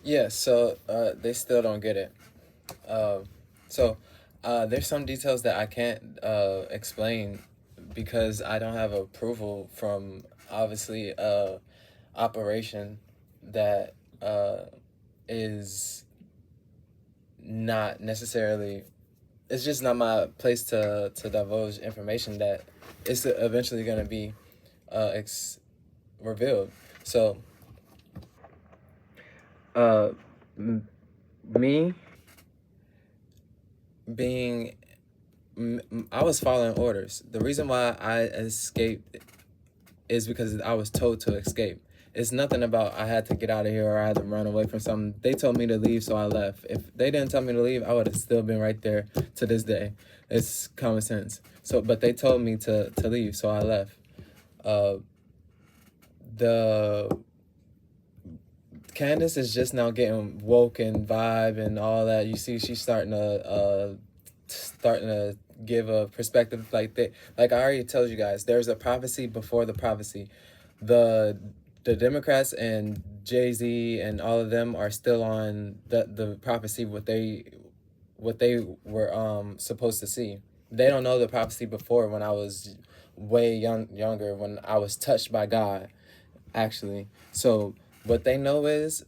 Yeah, so they still don't get it. Uh, so there's some details that I can't explain because I don't have approval from obviously operation that is not necessarily. It's just not my place to divulge information that is eventually going to be revealed. So uh, me being I was following orders. The reason why I escaped is because I was told to escape. It's nothing about I had to get out of here or I had to run away from something. They told me to leave, so I left. If they didn't tell me to leave, I would have still been right there to this day. It's common sense. So, but they told me to leave, so I left. Uh, the Candace is just now getting woke and vibe and all that. You see, she's starting to give a perspective like that. Like I already told you guys, there's a prophecy before the prophecy. The Democrats and Jay-Z and all of them are still on the prophecy what they were supposed to see. They don't know the prophecy before when I was way younger when I was touched by God actually. So what they know is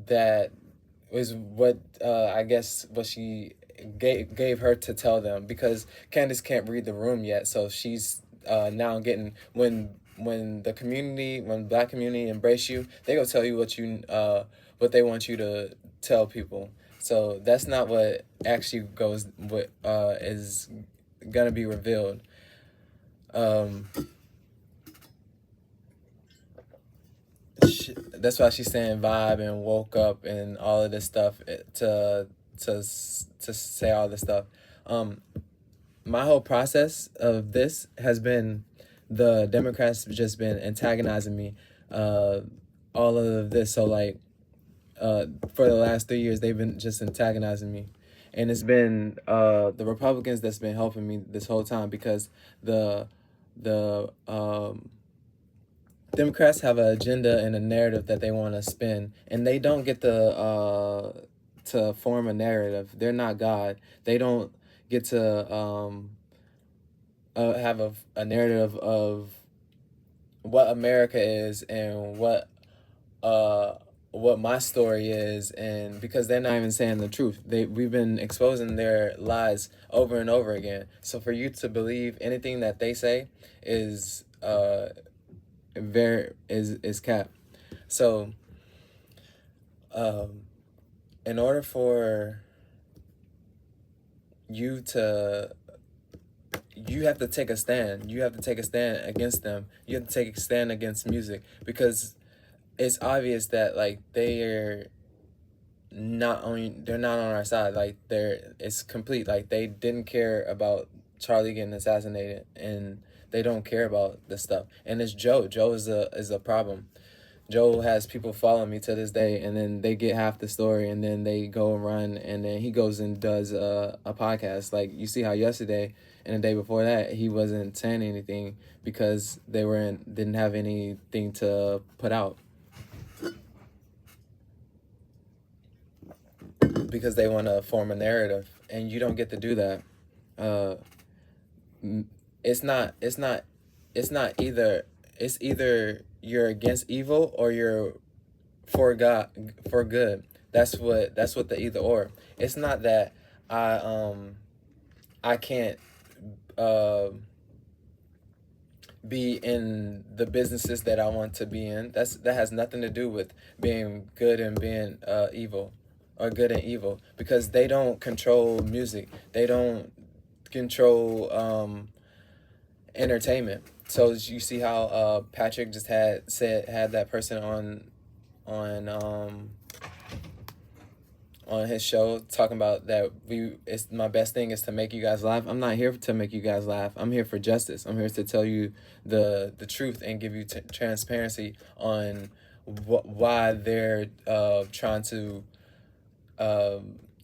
that is what I guess what she gave her to tell them because Candace can't read the room yet, so she's now getting when the community when Black community embrace you, they go tell you what they want you to tell people. So that's not what actually goes what is gonna be revealed. Um, that's why she's saying vibe and woke up and all of this stuff to say all this stuff. Um, my whole process of this has been the Democrats just been antagonizing me, uh, all of this. So like, for the last 3 years, they've been just antagonizing me, and it's been the Republicans that's been helping me this whole time because the Democrats have an agenda and a narrative that they want to spin, and they don't get to form a narrative. They're not God. They don't get to have a narrative of what America is and what my story is, and because they're not even saying the truth, we've been exposing their lies over and over again. So for you to believe anything that they say is very is cap. So um in order for you to you have to take a stand. You have to take a stand against them. You have to take a stand against music because it's obvious that like they're not on our side. Like it's complete. Like they didn't care about Charlie getting assassinated and they don't care about this stuff. And it's Joe. Joe is a problem. Joe has people following me to this day, and then they get half the story, and then they go and run, and then he goes and does a podcast. Like you see how yesterday and the day before that he wasn't saying anything because didn't have anything to put out because they want to form a narrative, and you don't get to do that. Uh, it's not. It's not. It's not either. It's either you're against evil or you're for God, for good. That's what the either or. It's not that I can't uh be in the businesses that I want to be in. That has nothing to do with being good and being evil or good and evil because they don't control music. They don't control entertainment. So you see how Patrick just had that person on on his show talking about that it's my best thing is to make you guys laugh. I'm not here to make you guys laugh. I'm here for justice. I'm here to tell you the truth and give you transparency on why they're trying to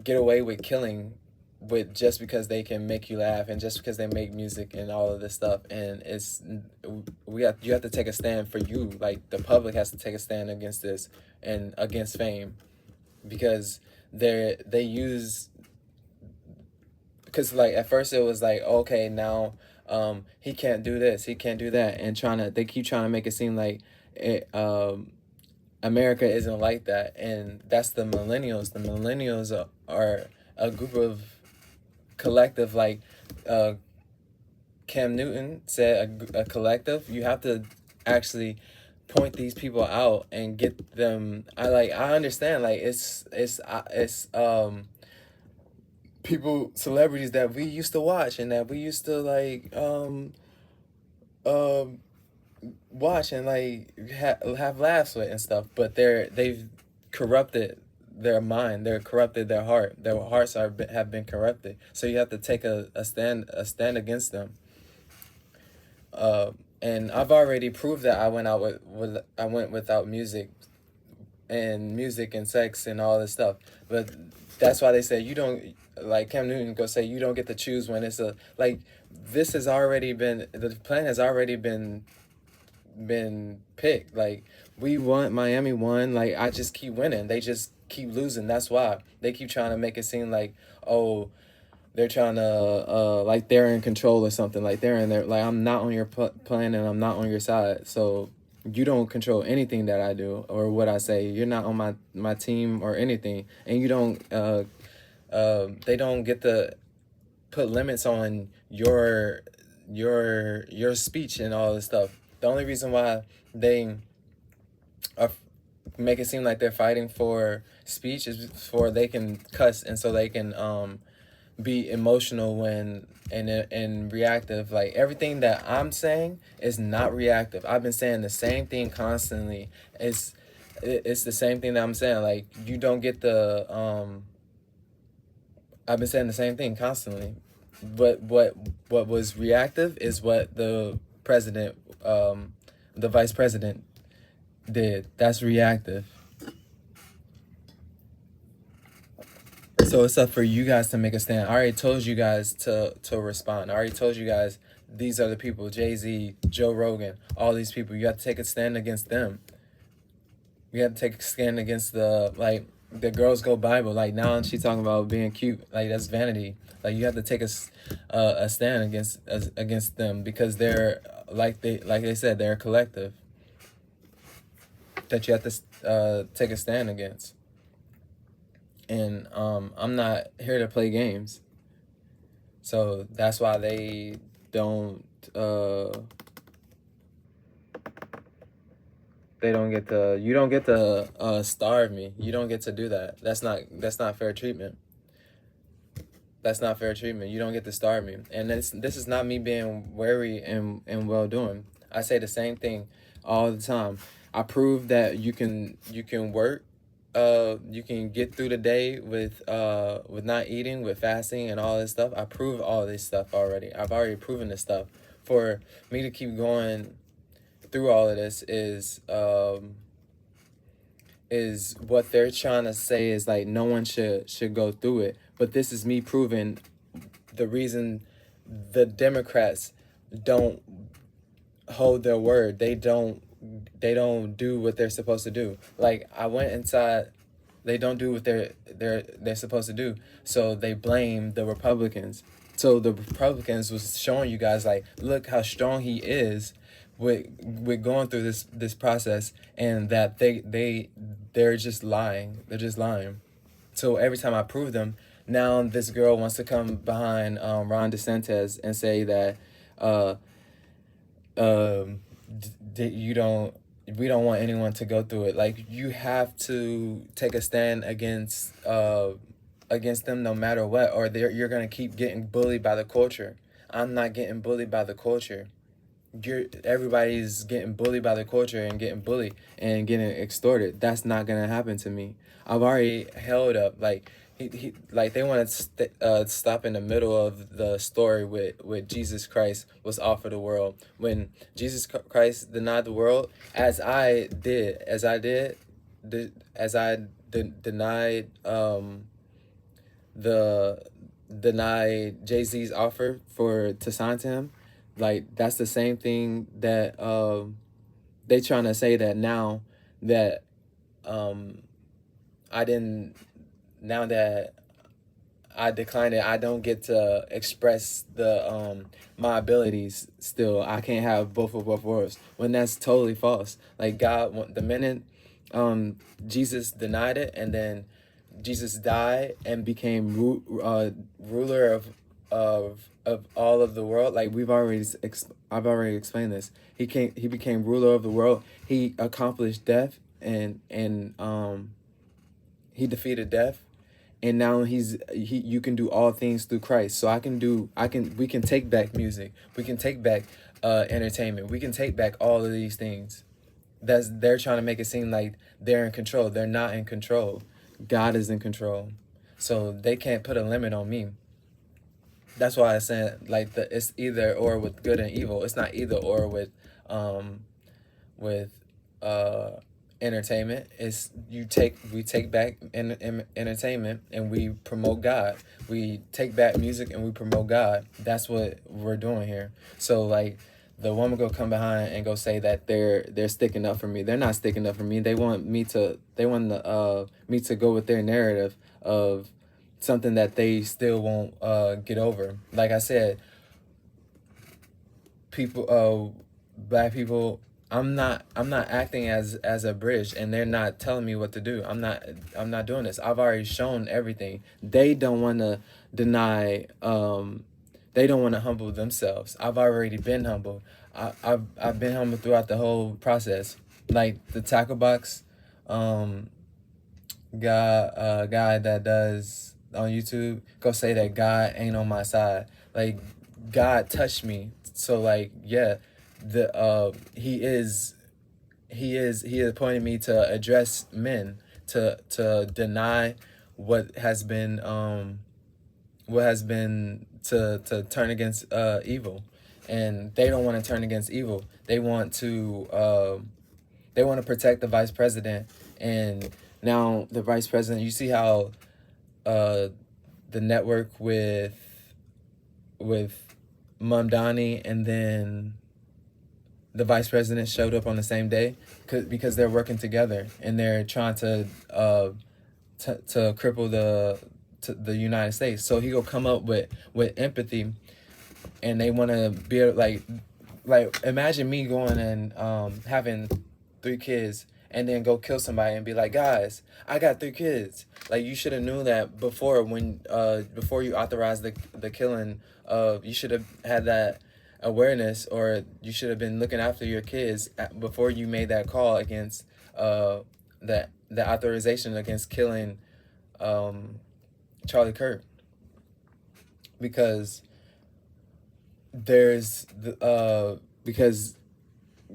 get away with killing with just because they can make you laugh and just because they make music and all of this stuff. And you have to take a stand for you. Like, the public has to take a stand against this and against fame, because they use, because like at first it was like, okay, now he can't do this, he can't do that, and they keep trying to make it seem like America isn't like that. And that's the millennials. The millennials are a group of collective, like Cam Newton said, a collective. You have to actually point these people out and get them. I understand, like, it's people, celebrities that we used to watch and that we used to like um watch and like have laughs with and stuff, but they've corrupted their mind, they're corrupted their heart, their hearts have been corrupted. So you have to take a stand against them. And I've already proved that I went without music and sex and all this stuff. But that's why they say you don't, like Cam Newton go say, you don't get to choose when it's a, like, this has already been, the plan has already been picked. Like, we won, Miami won, like, I just keep winning, they just keep losing. That's why they keep trying to make it seem like, oh, they're trying to like they're in control or something, like they're in there, like, I'm not on your plan and I'm not on your side, so you don't control anything that I do or what I say. You're not on my team or anything, and you don't they don't get to put limits on your speech and all this stuff. The only reason why they are make it seem like they're fighting for speech is for they can cuss, and so they can be emotional when and reactive. Like, everything that I'm saying is not reactive. I've been saying the same thing constantly. It's the same thing that I'm saying. Like, you don't get the I've been saying the same thing constantly. But what was reactive is what the president, the vice president did. That's reactive. So it's up for you guys to make a stand. I already told you guys to respond. I already told you guys these are the people: Jay-Z, Joe Rogan, all these people. You have to take a stand against them. You have to take a stand against the Girls Go Bible. Like, now she's talking about being cute. Like, that's vanity. Like, you have to take a stand against them, because they're like they said, they're a collective that you have to take a stand against. And I'm not here to play games. So that's why they don't get to, you don't get to starve me. You don't get to do that. That's not fair treatment. That's not fair treatment. You don't get to starve me. And this is not me being wary and well doing. I say the same thing all the time. I prove that you can work. You can get through the day with not eating, with fasting and all this stuff. I prove all this stuff already. I've already proven this stuff. For me to keep going through all of this is what they're trying to say is like no one should go through it. But this is me proving the reason the Democrats don't hold their word. They don't do what they're supposed to do. Like, I went inside, they don't do what they're supposed to do. So they blame the Republicans. So the Republicans was showing you guys, like, look how strong he is with going through this process, and that they're just lying. They're just lying. So every time I prove them, now this girl wants to come behind Ron DeSantis and say that we don't want anyone to go through it. Like, you have to take a stand against them no matter what, or you're gonna keep getting bullied by the culture. I'm not getting bullied by the culture. Everybody's getting bullied by the culture and getting bullied and getting extorted. That's not gonna happen to me. I've already held up. Like, he like, they want to stop in the middle of the story with Jesus Christ was offered the world. When Jesus Christ denied the world, as I denied the deny Jay-Z's offer to sign to him, like that's the same thing that they trying to say that now that um I didn't now that I declined it, I don't get to express the my abilities still. I can't have both worlds, when that's totally false. Like God, the minute Jesus denied it, and then Jesus died and became ruler of all of the world. Like I've already explained this. He became ruler of the world. He accomplished death, and he defeated death, and now you can do all things through Christ. So we can take back music. We can take back entertainment. We can take back all of these things. They're trying to make it seem like they're in control. They're not in control. God is in control. So they can't put a limit on me. That's why I said like it's either or with good and evil. It's not either or with uh entertainment. It's we take back entertainment and we promote God. We take back music and we promote God. That's what we're doing here. So like the woman go come behind and go say that they're sticking up for me. They're not sticking up for me. They want me to me to go with their narrative of something that they still won't get over. Like I said, black people, I'm not acting as a bridge, and they're not telling me what to do. I'm not doing this. I've already shown everything. They don't want to deny they don't want to humble themselves. I've already been humble. I've been humble throughout the whole process. Like the tackle box guy that does on YouTube, go say that God ain't on my side. Like God touched me. So like yeah, he is appointed me to address men, to deny what has been to turn against evil. And they don't want to turn against evil. They want to protect the vice president. And now the vice president, you see how the network with Mamdani and then the vice president showed up on the same day, because they're working together and they're trying to cripple the United States. So he will come up with empathy, and they want to be like imagine me going and having 3 kids and then go kill somebody and be like, guys, I got 3 kids. Like, you should have knew that before before you authorized the killing. You should have had that awareness, or you should have been looking after your kids before you made that call against the authorization against killing Charlie Kirk. Because because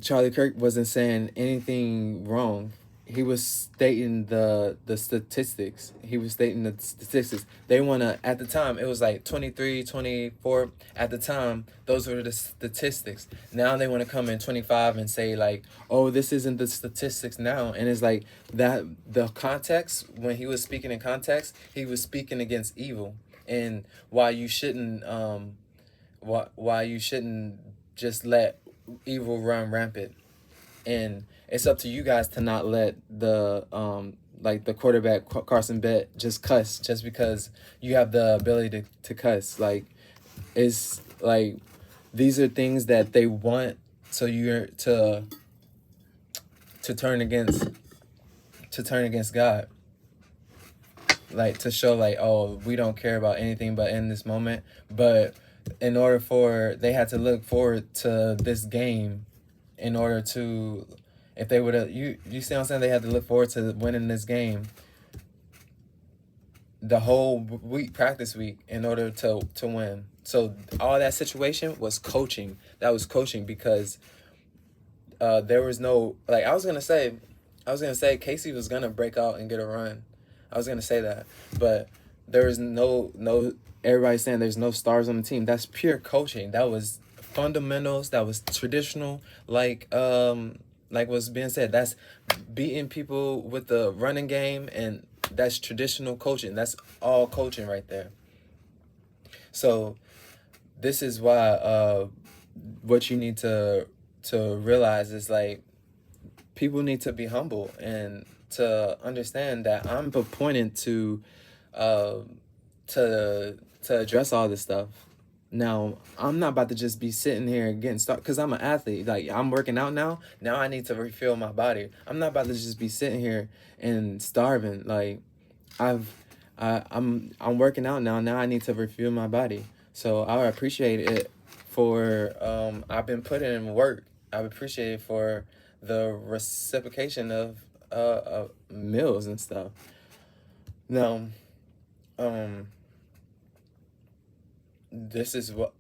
Charlie Kirk wasn't saying anything wrong. He was stating the statistics. They want to, at the time, it was like 23, 24. At the time, those were the statistics. Now they want to come in 25 and say like, oh, this isn't the statistics now. And it's like that, the context, when he was speaking in context, he was speaking against evil. And why you shouldn't just let evil run rampant. And it's up to you guys to not let the the quarterback Carson Beck just cuss just because you have the ability to cuss. Like, it's like these are things that they want, so you're to turn against God. Like, to show like, oh, we don't care about anything but in this moment. But in order they had to look forward to this game in order to, if they would have, you see what I'm saying? They had to look forward to winning this game the whole practice week, in order to win. So all that situation was coaching. That was coaching, because there was no, like, I was gonna say Casey was gonna break out and get a run. I was gonna say that, but there was no. Everybody's saying there's no stars on the team. That's pure coaching. That was fundamentals. That was traditional. Like what's being said. That's beating people with the running game, and that's traditional coaching. That's all coaching right there. So this is why what you need to realize is like people need to be humble and to understand that I'm appointed uh, to address all this stuff. Now, I'm not about to just be sitting here getting started because I'm an athlete. Like, I'm working out now. Now I need to refuel my body. I'm not about to just be sitting here and starving. Like, I've, I'm working out now. Now I need to refuel my body. So I appreciate it for, I've been putting in work. I appreciate it for the reciprocation of meals and stuff. Now, um, this is what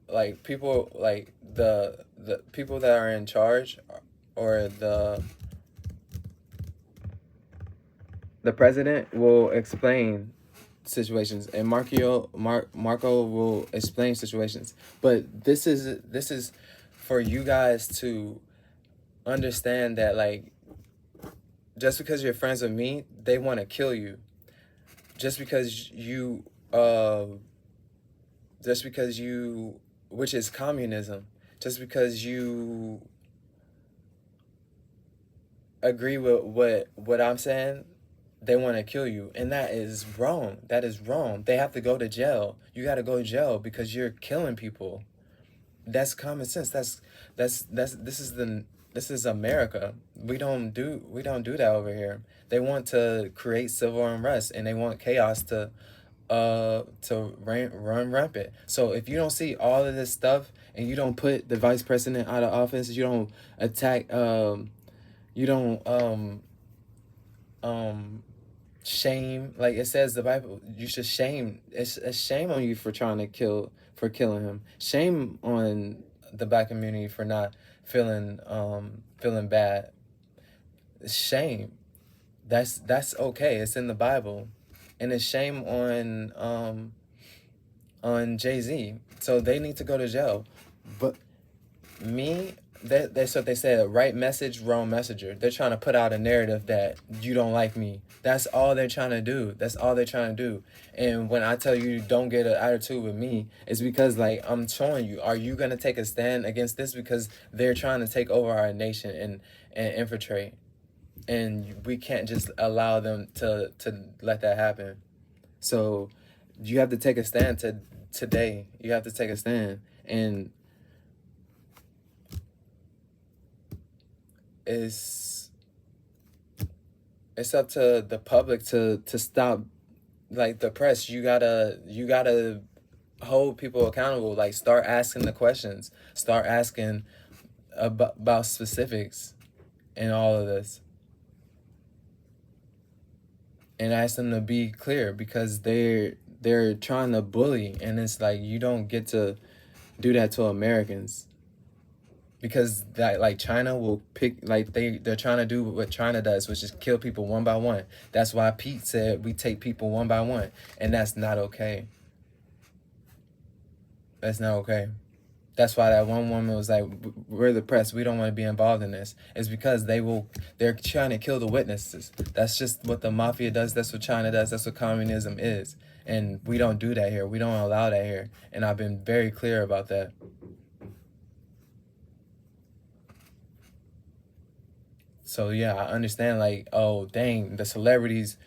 like people like the people that are in charge or the president will explain situations and Marco will explain situations, but this is for you guys to understand that like just because you're friends with me they want to kill you. Just because you uh just because you, which is communism, just because you agree with what I'm saying, they want to kill you, and that is wrong. That is wrong. They have to go to jail. You got to go to jail because you're killing people. That's common sense. That's this is America. We don't do that over here. They want to create civil unrest and they want chaos to run rampant. So if you don't see all of this stuff and you don't put the vice president out of office, you don't attack you don't um shame, like it says the Bible, you should shame, it's a shame on you for trying to killing him. Shame on the black community for not feeling bad. Shame. That's okay. It's in the Bible. And it's shame on Jay-Z. So they need to go to jail. But me, that's what they said, right message, wrong messenger. They're trying to put out a narrative that you don't like me. That's all they're trying to do. That's all they're trying to do. And when I tell you don't get an attitude with me, it's because like I'm showing you, are you gonna take a stand against this? Because they're trying to take over our nation and infiltrate. And we can't just allow them to let that happen. So you have to take a stand today. You have to take a stand. And it's up to the public to stop, like the press. You gotta hold people accountable. Like start asking the questions. Start asking about specifics in all of this. And ask them to be clear because they're trying to bully, and it's like you don't get to do that to Americans. Because that like China will pick, like they're trying to do what China does, which is kill people one by one. That's why Pete said we take people one by one, and that's not okay. That's not okay. That's why that one woman was like, "We're the press. We don't want to be involved in this." It's because they're trying to kill the witnesses. That's just what the mafia does. That's what China does. That's what communism is, and we don't do that here. We don't allow that here, and I've been very clear about that. So yeah, I understand. Like, oh dang, the celebrities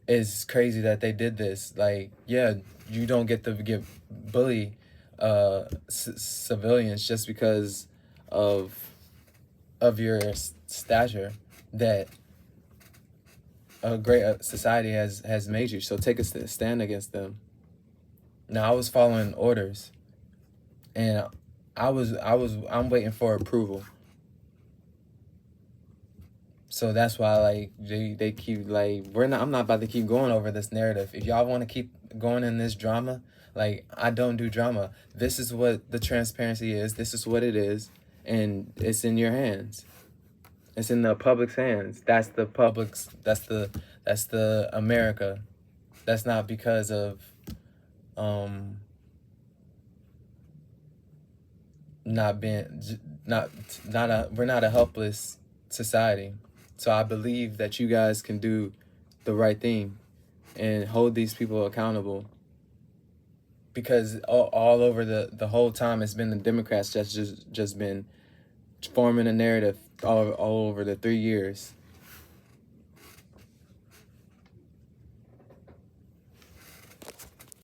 is crazy that they did this. Like, yeah, you don't get to get bully civilians just because of your stature that a great society has made you. So take a stand against them. Now I was following orders, and I'm waiting for approval. So that's why like they keep like I'm not about to keep going over this narrative. If y'all want to keep going in this drama, like I don't do drama. This is what the transparency is. This is what it is, and it's in your hands. It's in the public's hands. That's the public's. That's the America. That's not because of um not being not a we're not a helpless society. So I believe that you guys can do the right thing and hold these people accountable. because all over the whole time it's been the Democrats that's just been forming a narrative all over the 3 years.